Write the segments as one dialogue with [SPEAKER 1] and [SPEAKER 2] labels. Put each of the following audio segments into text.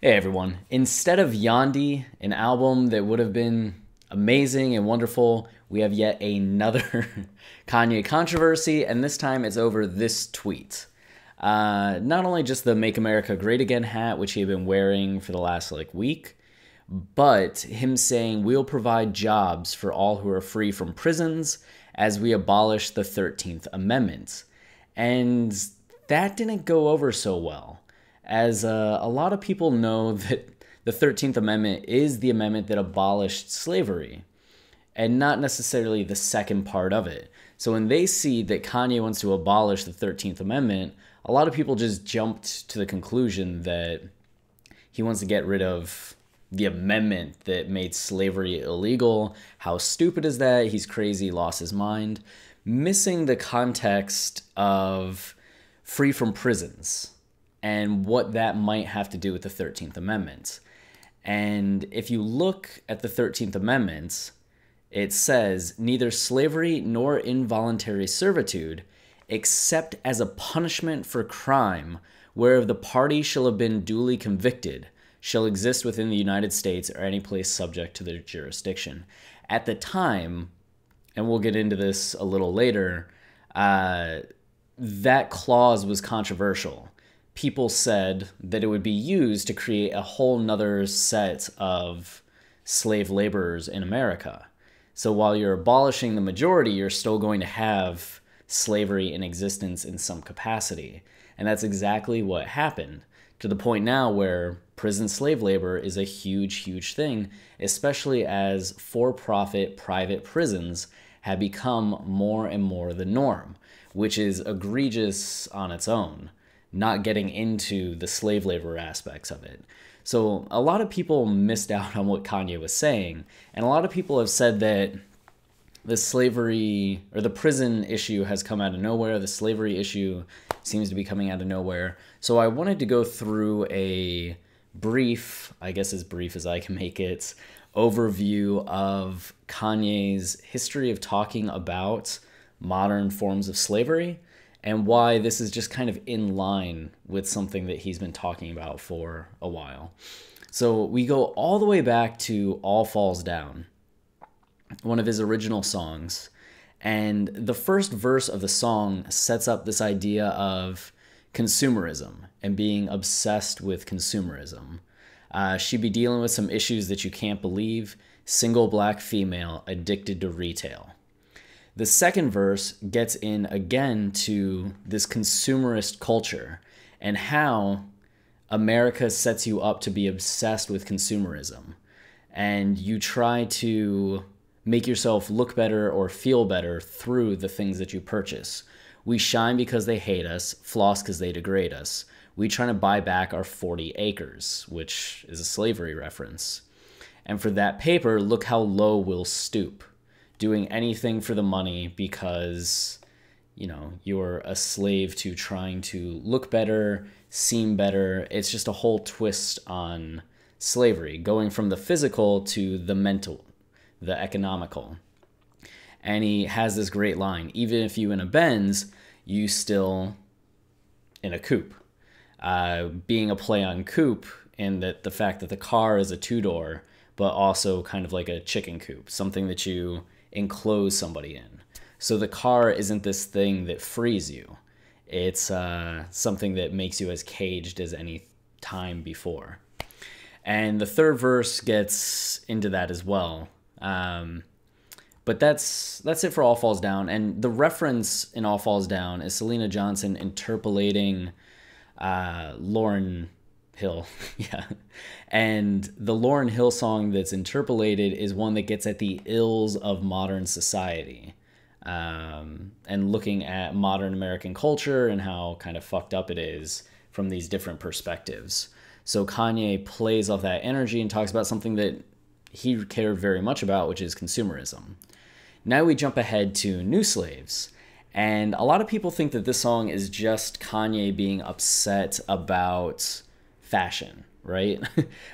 [SPEAKER 1] Hey everyone. Instead of Yandi, an album that would have been amazing and wonderful, we have yet another Kanye controversy, and this time it's over this tweet. Not only just the Make America Great Again hat, which he had been wearing for the last week, but him saying, "We'll provide jobs for all who are free from prisons as we abolish the 13th Amendment." And that didn't go over so well, as a lot of people know that the 13th Amendment is the amendment that abolished slavery, and not necessarily the second part of it. So when they see that Kanye wants to abolish the 13th Amendment, a lot of people just jumped to the conclusion that he wants to get rid of the amendment that made slavery illegal. How stupid is that? He's crazy, lost his mind. Missing the context of free from prisons and what that might have to do with the 13th Amendment. And if you look at the 13th Amendment, it says, "Neither slavery nor involuntary servitude, except as a punishment for crime, whereof the party shall have been duly convicted, shall exist within the United States or any place subject to their jurisdiction." At the time, and we'll get into this a little later, that clause was controversial. People said that it would be used to create a whole nother set of slave laborers in America. So while you're abolishing the majority, you're still going to have slavery in existence in some capacity. And that's exactly what happened, to the point now where prison slave labor is a huge, huge thing, especially as for-profit private prisons have become more and more the norm, which is egregious on its own, not getting into the slave labor aspects of it. So a lot of people missed out on what Kanye was saying, and a lot of people have said that the slavery or the prison issue has come out of nowhere. The slavery issue seems to be coming out of nowhere. So I wanted to go through a brief, I guess as brief as I can make it, overview of Kanye's history of talking about modern forms of slavery and why this is just kind of in line with something that he's been talking about for a while. So we go all the way back to All Falls Down, one of his original songs. And the first verse of the song sets up this idea of consumerism and being obsessed with consumerism. She be dealing with some issues that you can't believe. Single black female addicted to retail. The second verse gets in again to this consumerist culture and how America sets you up to be obsessed with consumerism. And you try to make yourself look better or feel better through the things that you purchase. We shine because they hate us, floss because they degrade us. We try to buy back our 40 acres, which is a slavery reference. And for that paper, look how low we'll stoop, doing anything for the money because, you're a slave to trying to look better, seem better. It's just a whole twist on slavery, going from the physical to the mental, the economical. And he has this great line: even if you in a Benz, you still in a coupe. Being a play on coupe, and that the fact that the car is a two-door, but also kind of like a chicken coop, something that you enclose somebody in. So the car isn't this thing that frees you. It's something that makes you as caged as any time before. And the third verse gets into that as well. But that's it for All Falls Down. And the reference in All Falls Down is Selena Johnson interpolating Lauryn Hill. Yeah. And the Lauryn Hill song that's interpolated is one that gets at the ills of modern society, and looking at modern American culture and how kind of fucked up it is from these different perspectives. So Kanye plays off that energy and talks about something that he cared very much about, which is consumerism. Now we jump ahead to New Slaves. And a lot of people think that this song is just Kanye being upset about fashion, right?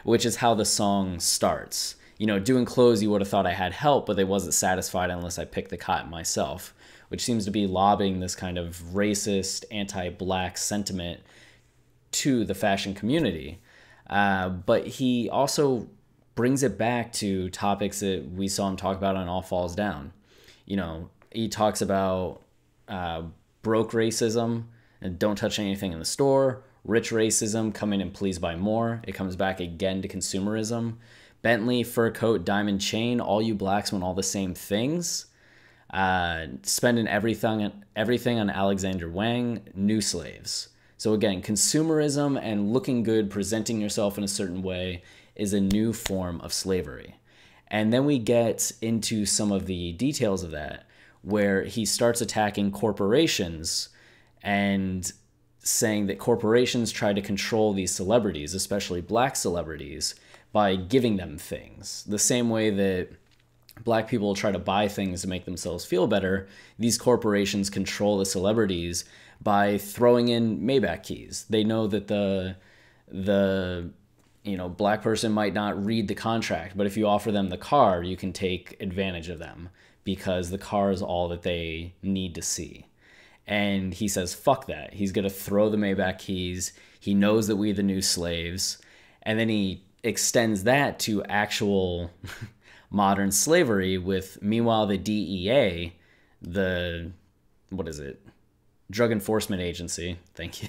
[SPEAKER 1] Which is how the song starts. Doing clothes, you would have thought I had help, but they wasn't satisfied unless I picked the cotton myself, which seems to be lobbying this kind of racist, anti-black sentiment to the fashion community. But he also brings it back to topics that we saw him talk about on All Falls Down. You know, he talks about broke racism and don't touch anything in the store. Rich racism, come in and please buy more. It comes back again to consumerism. Bentley, fur coat, diamond chain, all you blacks want all the same things. Spending everything on Alexander Wang, new slaves. So again, consumerism and looking good, presenting yourself in a certain way is a new form of slavery. And then we get into some of the details of that, where he starts attacking corporations and saying that corporations try to control these celebrities, especially black celebrities, by giving them things. The same way that black people try to buy things to make themselves feel better, these corporations control the celebrities by throwing in Maybach keys. They know that the black person might not read the contract, but if you offer them the car, you can take advantage of them because the car is all that they need to see. And he says, fuck that. He's going to throw the Maybach keys. He knows that we're the new slaves. And then he extends that to actual modern slavery with, meanwhile, the DEA, Drug Enforcement Agency, thank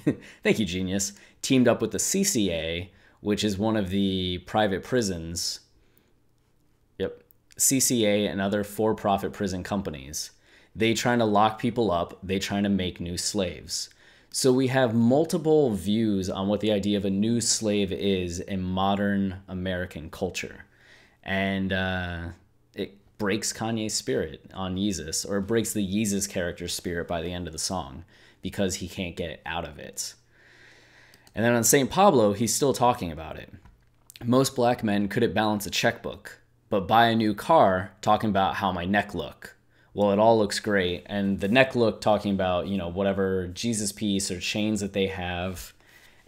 [SPEAKER 1] you, genius, teamed up with the CCA, which is one of the private prisons. Yep. CCA and other for-profit prison companies. They trying to lock people up. They trying to make new slaves. So we have multiple views on what the idea of a new slave is in modern American culture. And it breaks Kanye's spirit on Yeezus, or it breaks the Yeezus character's spirit by the end of the song because he can't get out of it. And then on St. Pablo, he's still talking about it. Most black men couldn't balance a checkbook, but buy a new car talking about how my neck look. Well, it all looks great. And the neck look talking about, whatever Jesus piece or chains that they have.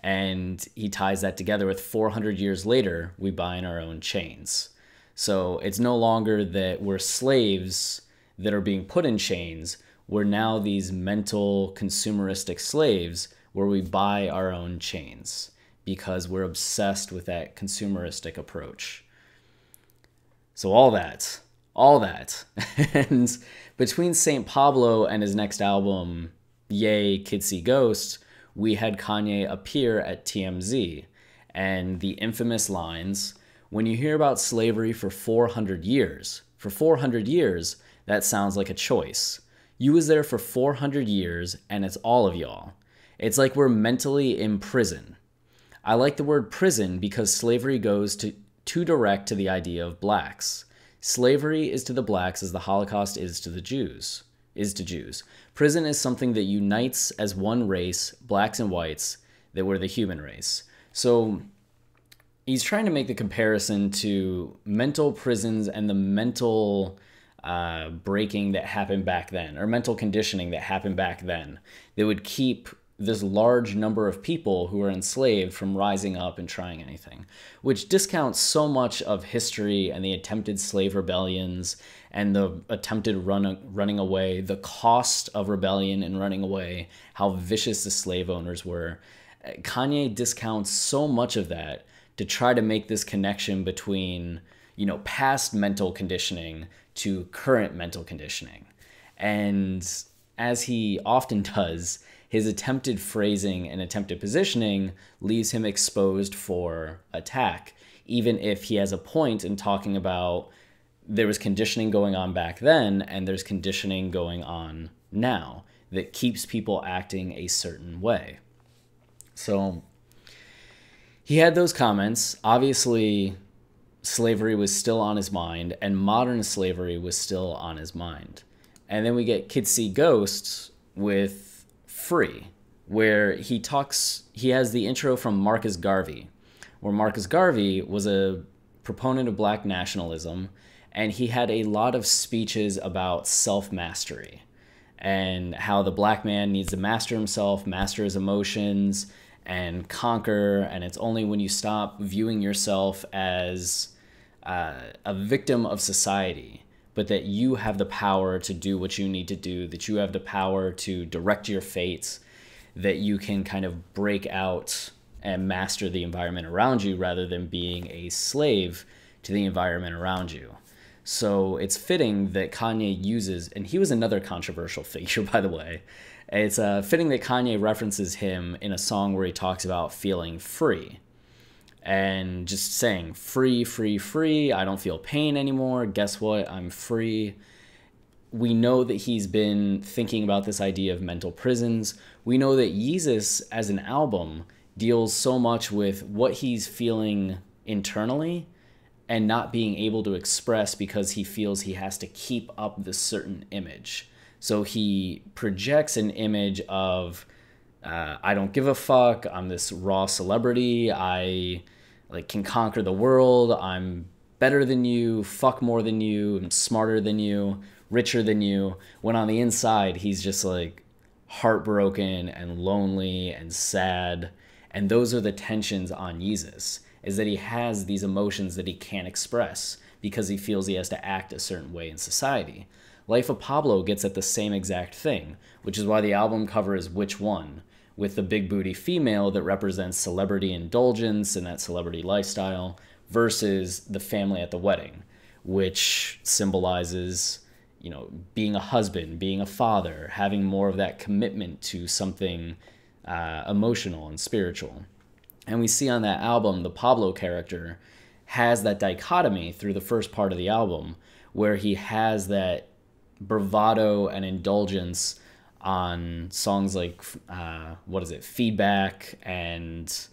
[SPEAKER 1] And he ties that together with 400 years later, we buy in our own chains. So it's no longer that we're slaves that are being put in chains. We're now these mental consumeristic slaves where we buy our own chains because we're obsessed with that consumeristic approach. So all that. And between St. Pablo and his next album, Yay, Kids See Ghosts, we had Kanye appear at TMZ. And the infamous lines, when you hear about slavery for 400 years, that sounds like a choice. You was there for 400 years, and it's all of y'all. It's like we're mentally in prison. I like the word prison because slavery goes too direct to the idea of blacks. Slavery is to the blacks as the Holocaust is to Jews. Prison is something that unites as one race, blacks and whites, that were the human race. So he's trying to make the comparison to mental prisons and the mental breaking that happened back then, or mental conditioning that happened back then, that would keep this large number of people who were enslaved from rising up and trying anything, which discounts so much of history and the attempted slave rebellions and the attempted running away, the cost of rebellion and running away, how vicious the slave owners were. Kanye discounts so much of that to try to make this connection between, past mental conditioning to current mental conditioning. And as he often does, his attempted phrasing and attempted positioning leaves him exposed for attack, even if he has a point in talking about there was conditioning going on back then and there's conditioning going on now that keeps people acting a certain way. So he had those comments. Obviously, slavery was still on his mind, and modern slavery was still on his mind. And then we get Kids See Ghosts with Free, where he has the intro from Marcus Garvey, where Marcus Garvey was a proponent of black nationalism, and he had a lot of speeches about self-mastery and how the black man needs to master himself, master his emotions, and conquer, and it's only when you stop viewing yourself as a victim of society, but that you have the power to do what you need to do, that you have the power to direct your fate, that you can kind of break out and master the environment around you rather than being a slave to the environment around you. So it's fitting that Kanye uses, and he was another controversial figure, by the way. It's fitting that Kanye references him in a song where he talks about feeling free and just saying, free, free, free. I don't feel pain anymore. Guess what? I'm free. We know that he's been thinking about this idea of mental prisons. We know that Yeezus, as an album, deals so much with what he's feeling internally and not being able to express because he feels he has to keep up this certain image. So he projects an image of, I don't give a fuck, I'm this raw celebrity, I can conquer the world, I'm better than you, fuck more than you, I'm smarter than you, richer than you, when on the inside he's just heartbroken and lonely and sad. And those are the tensions on Yeezus, is that he has these emotions that he can't express because he feels he has to act a certain way in society. Life of Pablo gets at the same exact thing, which is why the album cover is Which One, with the big booty female that represents celebrity indulgence and that celebrity lifestyle versus the family at the wedding, which symbolizes, being a husband, being a father, having more of that commitment to something emotional and spiritual. And we see on that album, the Pablo character has that dichotomy through the first part of the album, where he has that bravado and indulgence on songs like, Feedback and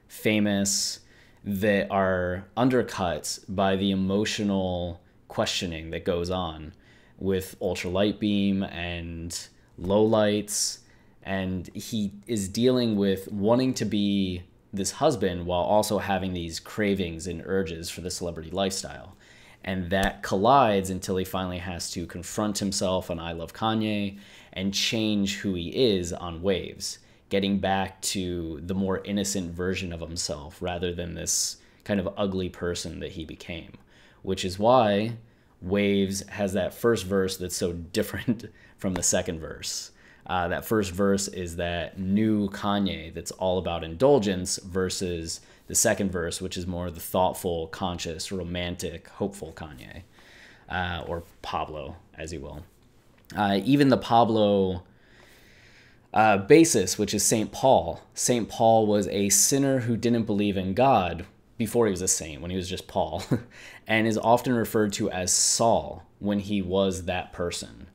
[SPEAKER 1] Famous, that are undercut by the emotional questioning that goes on with Ultra Light Beam and Lowlights. And he is dealing with wanting to be this husband while also having these cravings and urges for the celebrity lifestyle. And that collides until he finally has to confront himself on I Love Kanye and change who he is on Waves, getting back to the more innocent version of himself rather than this kind of ugly person that he became, which is why Waves has that first verse that's so different from the second verse. That first verse is that new Kanye that's all about indulgence versus the second verse, which is more the thoughtful, conscious, romantic, hopeful Kanye, or Pablo, as you will. Even the Pablo basis, which is St. Paul. St. Paul was a sinner who didn't believe in God before he was a saint, when he was just Paul, and is often referred to as Saul when he was that person.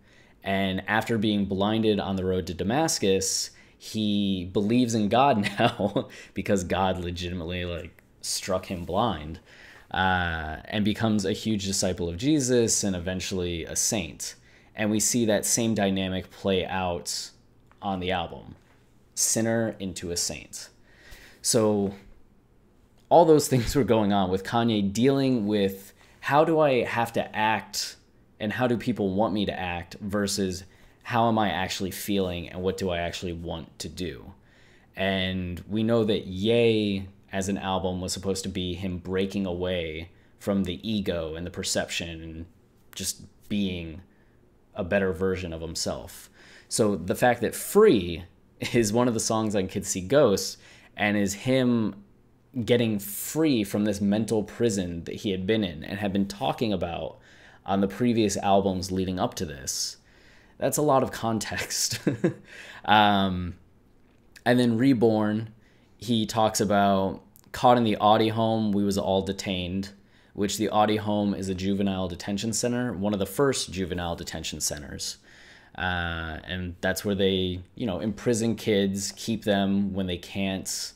[SPEAKER 1] And after being blinded on the road to Damascus, he believes in God now because God legitimately struck him blind, and becomes a huge disciple of Jesus and eventually a saint. And we see that same dynamic play out on the album, sinner into a saint. So all those things were going on with Kanye dealing with, how do I have to act and how do people want me to act versus how am I actually feeling and what do I actually want to do? And we know that Ye as an album was supposed to be him breaking away from the ego and the perception and just being a better version of himself. So the fact that Free is one of the songs on Kids See Ghosts and is him getting free from this mental prison that he had been in and had been talking about on the previous albums leading up to this, that's a lot of context. And then Reborn, he talks about caught in the Audi home, we was all detained, which the Audi home is a juvenile detention center, one of the first juvenile detention centers. And that's where they, imprison kids, keep them when they can't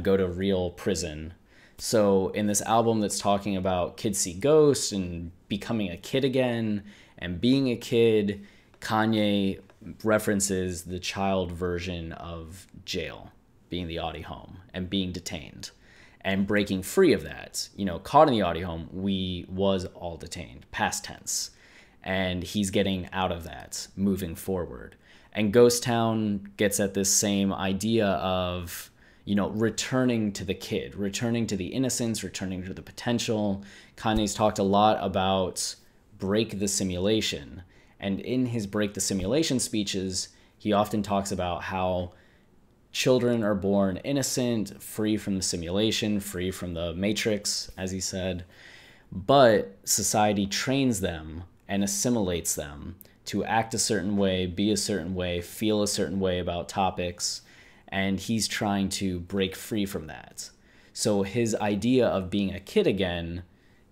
[SPEAKER 1] go to real prison. So in this album that's talking about kids see ghosts and becoming a kid again and being a kid, Kanye references the child version of jail, being the Audi home and being detained and breaking free of that. Caught in the Audi home, we was all detained, past tense. And he's getting out of that, moving forward. And Ghost Town gets at this same idea of, returning to the kid, returning to the innocence, returning to the potential. Kanye's talked a lot about break the simulation. And in his break the simulation speeches, he often talks about how children are born innocent, free from the simulation, free from the matrix, as he said, but society trains them and assimilates them to act a certain way, be a certain way, feel a certain way about topics, and he's trying to break free from that. So his idea of being a kid again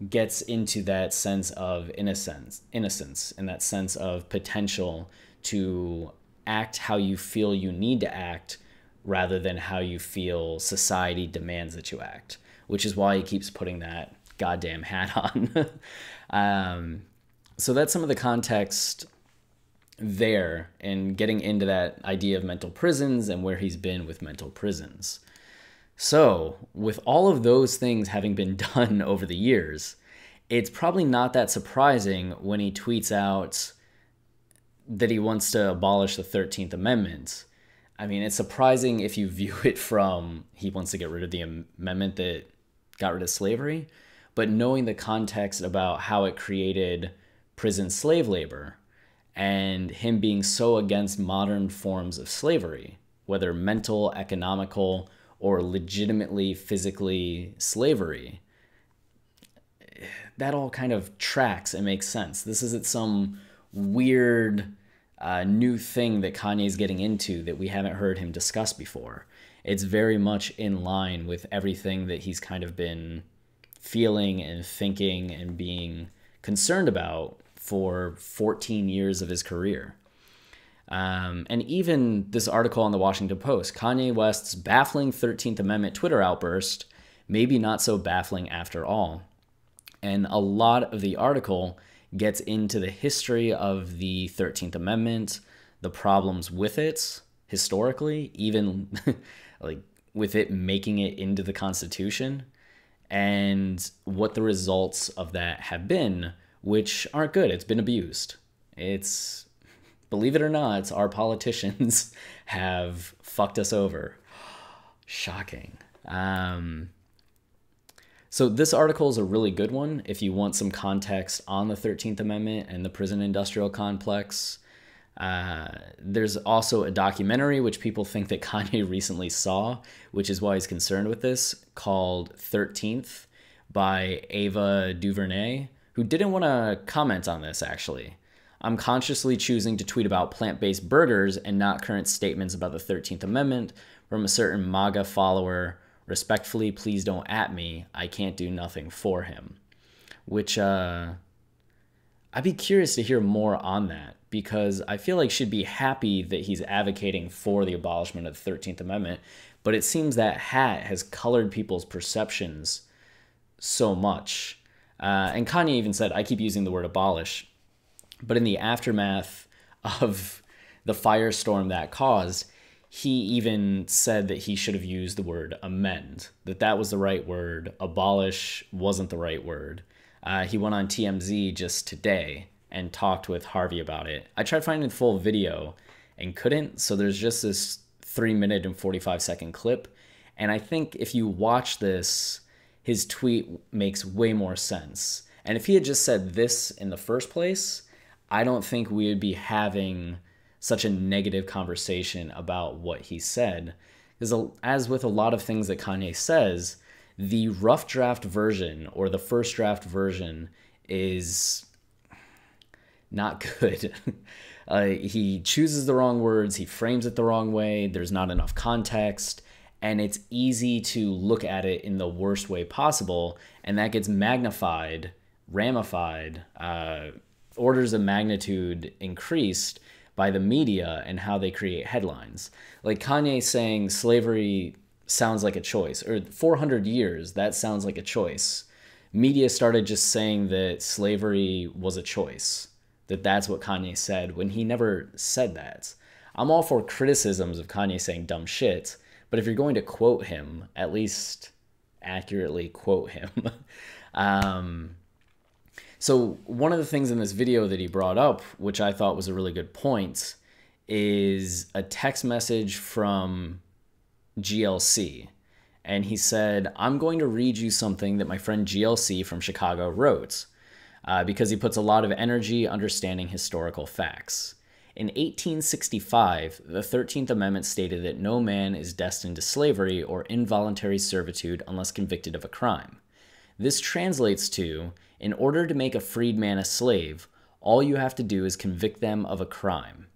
[SPEAKER 1] gets into that sense of innocence, and that sense of potential to act how you feel you need to act rather than how you feel society demands that you act, which is why he keeps putting that goddamn hat on. So that's some of the context there and getting into that idea of mental prisons and where he's been with mental prisons. So with all of those things having been done over the years, it's probably not that surprising when he tweets out that he wants to abolish the 13th Amendment. I mean, it's surprising if you view it from he wants to get rid of the amendment that got rid of slavery, but knowing the context about how it created prison slave labor and him being so against modern forms of slavery, whether mental, economical, or legitimately physically slavery, that all kind of tracks and makes sense. This isn't some weird new thing that Kanye's getting into that we haven't heard him discuss before. It's very much in line with everything that he's kind of been feeling and thinking and being concerned about for 14 years of his career. And even this article on the Washington Post, Kanye West's baffling 13th Amendment Twitter outburst, maybe not so baffling after all. And a lot of the article gets into the history of the 13th Amendment, the problems with it historically, even like with it making it into the Constitution, and what the results of that have been, which aren't good. It's been abused. It's, believe it or not, our politicians have fucked us over. Shocking. So this article is a really good one if you want some context on the 13th Amendment and the prison industrial complex. There's also a documentary which people think that Kanye recently saw, which is why he's concerned with this, called 13th by Ava DuVernay, who didn't want to comment on this, actually. I'm consciously choosing to tweet about plant-based burgers and not current statements about the 13th Amendment from a certain MAGA follower. Respectfully, please don't at me. I can't do nothing for him. Which, I'd be curious to hear more on that, because I feel like she'd be happy that he's advocating for the abolishment of the 13th Amendment, but it seems that hat has colored people's perceptions so much. And Kanye even said, I keep using the word abolish, but in the aftermath of the firestorm that caused, he even said that he should have used the word amend, that was the right word. Abolish wasn't the right word. He went on TMZ just today and talked with Harvey about it. I tried finding the full video and couldn't, so there's just this 3-minute and 45-second clip. And I think if you watch this, his tweet makes way more sense. And if he had just said this in the first place, I don't think we would be having such a negative conversation about what he said. Because as with a lot of things that Kanye says, the rough draft version or the first draft version is not good. He chooses the wrong words, he frames it the wrong way, there's not enough context, and it's easy to look at it in the worst way possible, and that gets magnified, ramified, orders of magnitude increased by the media and how they create headlines. Like Kanye saying slavery sounds like a choice, or 400 years, that sounds like a choice. Media started just saying that slavery was a choice, that's what Kanye said, when he never said that. I'm all for criticisms of Kanye saying dumb shit, but if you're going to quote him, at least accurately quote him. So one of the things in this video that he brought up, which I thought was a really good point, is a text message from GLC. And he said, I'm going to read you something that my friend GLC from Chicago wrote, because he puts a lot of energy understanding historical facts. In 1865, the 13th Amendment stated that no man is destined to slavery or involuntary servitude unless convicted of a crime. This translates to, in order to make a freedman a slave, all you have to do is convict them of a crime.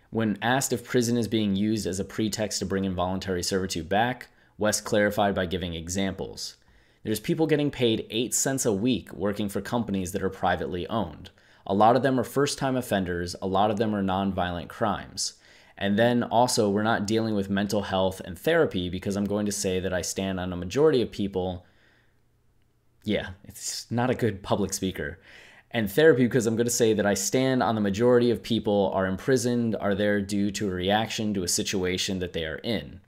[SPEAKER 1] When asked if prison is being used as a pretext to bring involuntary servitude back, West clarified by giving examples. There's people getting paid 8 cents a week working for companies that are privately owned. A lot of them are first-time offenders. A lot of them are nonviolent crimes. And then also, we're not dealing with mental health and therapy, because I'm going to say that I stand on a majority of people. Yeah, it's not a good public speaker. And therapy, because I'm going to say that I stand on the majority of people are imprisoned, are there due to a reaction to a situation that they are in.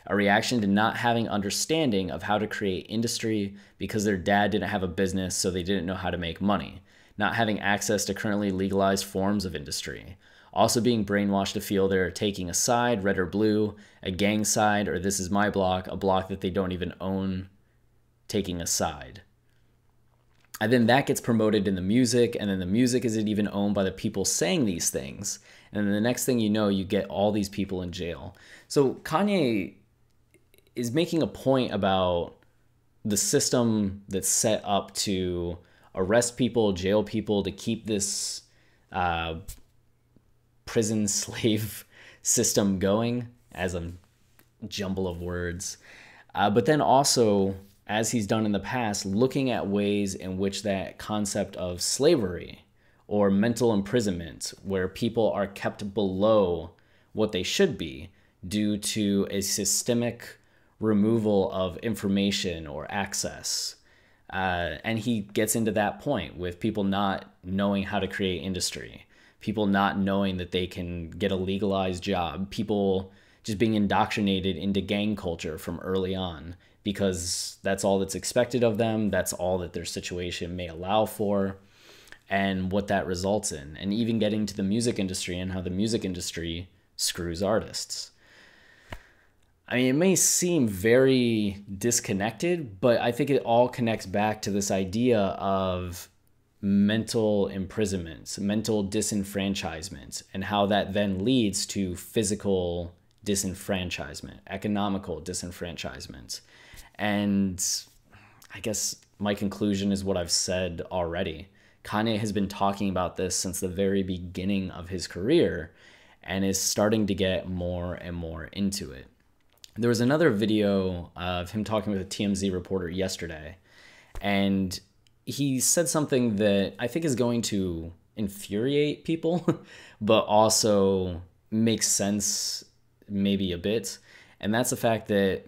[SPEAKER 1] A reaction to not having understanding of how to create industry because their dad didn't have a business, so they didn't know how to make money. Not having access to currently legalized forms of industry. Also being brainwashed to feel they're taking a side, red or blue, a gang side, or this is my block, a block that they don't even own, taking a side. And then that gets promoted in the music, and then the music isn't even owned by the people saying these things. And then the next thing you know, you get all these people in jail. So Kanye is making a point about the system that's set up to arrest people, jail people, to keep this prison slave system going, as a jumble of words. But then also, as he's done in the past, looking at ways in which that concept of slavery or mental imprisonment, where people are kept below what they should be due to a systemic removal of information or access. And he gets into that point with people not knowing how to create industry, people not knowing that they can get a legalized job, people just being indoctrinated into gang culture from early on because that's all that's expected of them, that's all that their situation may allow for, and what that results in. And even getting to the music industry and how the music industry screws artists. I mean, it may seem very disconnected, but I think it all connects back to this idea of mental imprisonment, mental disenfranchisement, and how that then leads to physical disenfranchisement, economical disenfranchisement. And I guess my conclusion is what I've said already. Kanye has been talking about this since the very beginning of his career and is starting to get more and more into it. There was another video of him talking with a TMZ reporter yesterday, and he said something that I think is going to infuriate people, but also makes sense maybe a bit. And that's the fact that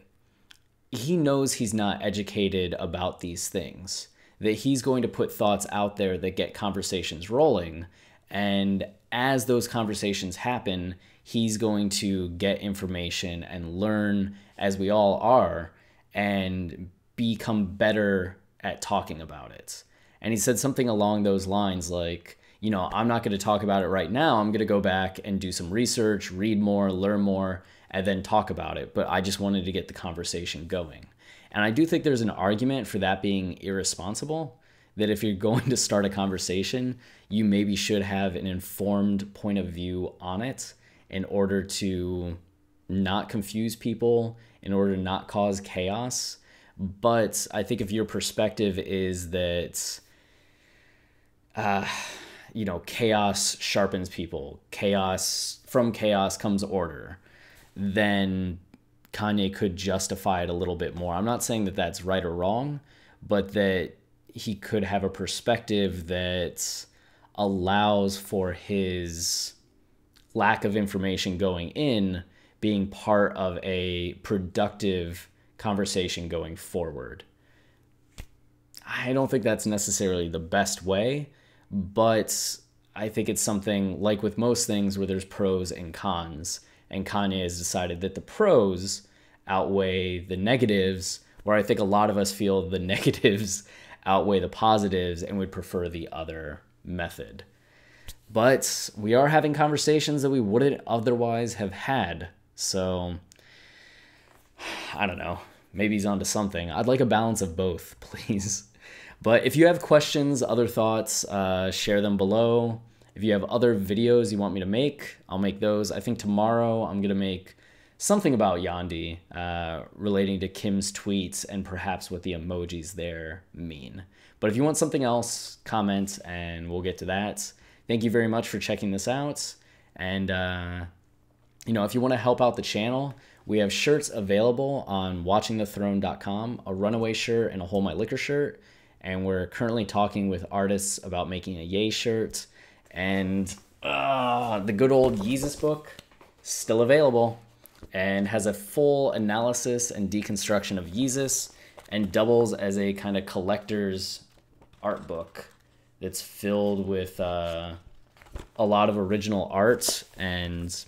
[SPEAKER 1] he knows he's not educated about these things, that he's going to put thoughts out there that get conversations rolling. And as those conversations happen, he's going to get information and learn, as we all are, and become better at talking about it. And he said something along those lines like, you know, I'm not going to talk about it right now. I'm going to go back and do some research, read more, learn more, and then talk about it. But I just wanted to get the conversation going. And I do think there's an argument for that being irresponsible, that if you're going to start a conversation, you maybe should have an informed point of view on it in order to not confuse people, in order to not cause chaos. But I think if your perspective is that, you know, chaos sharpens people, from chaos comes order, then Kanye could justify it a little bit more. I'm not saying that that's right or wrong, but that he could have a perspective that allows for his lack of information going in being part of a productive conversation going forward. I don't think that's necessarily the best way, but I think it's something like with most things where there's pros and cons, and Kanye has decided that the pros outweigh the negatives, where I think a lot of us feel the negatives outweigh the positives and would prefer the other method. But we are having conversations that we wouldn't otherwise have had. So, I don't know. Maybe he's onto something. I'd like a balance of both, please. But if you have questions, other thoughts, share them below. If you have other videos you want me to make, I'll make those. I think tomorrow I'm going to make something about Yandhi relating to Kim's tweets and perhaps what the emojis there mean. But if you want something else, comment and we'll get to that. Thank you very much for checking this out. And, if you want to help out the channel, we have shirts available on watchingthethrone.com, a runaway shirt and a Hold My Liquor shirt. And we're currently talking with artists about making a Yay shirt. And the good old Yeezus book, still available, and has a full analysis and deconstruction of Yeezus and doubles as a kind of collector's art book that's filled with a lot of original art and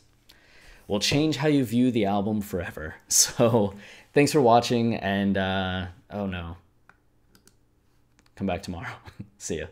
[SPEAKER 1] will change how you view the album forever. So thanks for watching, and oh no, come back tomorrow. See ya.